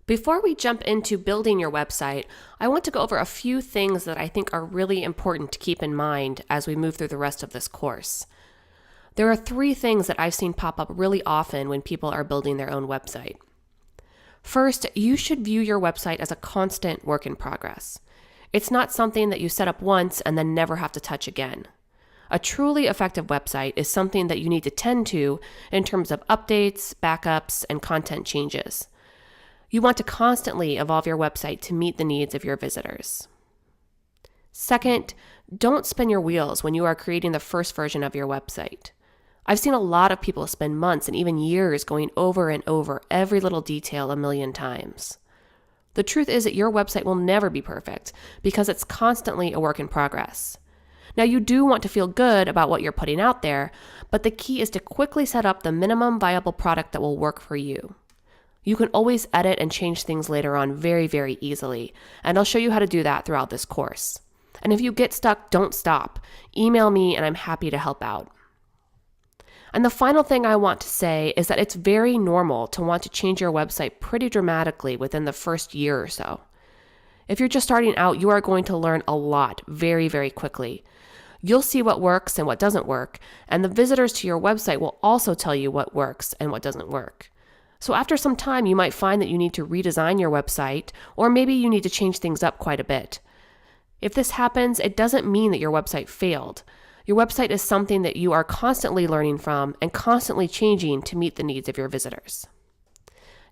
Before we jump into building your website, I want to go over a few things that I think are really important to keep in mind as we move through the rest of this course. There are 3 things that I've seen pop up really often when people are building their own website. First, you should view your website as a constant work in progress. It's not something that you set up once and then never have to touch again. A truly effective website is something that you need to tend to in terms of updates, backups, and content changes. You want to constantly evolve your website to meet the needs of your visitors. Second, don't spin your wheels when you are creating the first version of your website. I've seen a lot of people spend months and even years going over and over every little detail a million times. The truth is that your website will never be perfect because it's constantly a work in progress. Now, you do want to feel good about what you're putting out there, but the key is to quickly set up the minimum viable product that will work for you. You can always edit and change things later on very, very easily, and I'll show you how to do that throughout this course. And if you get stuck, don't stop. Email me and I'm happy to help out. And the final thing I want to say is that it's very normal to want to change your website pretty dramatically within the first year or so. If you're just starting out, you are going to learn a lot very, very quickly. You'll see what works and what doesn't work, and the visitors to your website will also tell you what works and what doesn't work. So after some time, you might find that you need to redesign your website, or maybe you need to change things up quite a bit. If this happens, it doesn't mean that your website failed. Your website is something that you are constantly learning from and constantly changing to meet the needs of your visitors.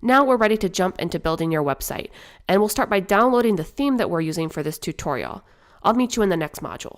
Now we're ready to jump into building your website, and we'll start by downloading the theme that we're using for this tutorial. I'll meet you in the next module.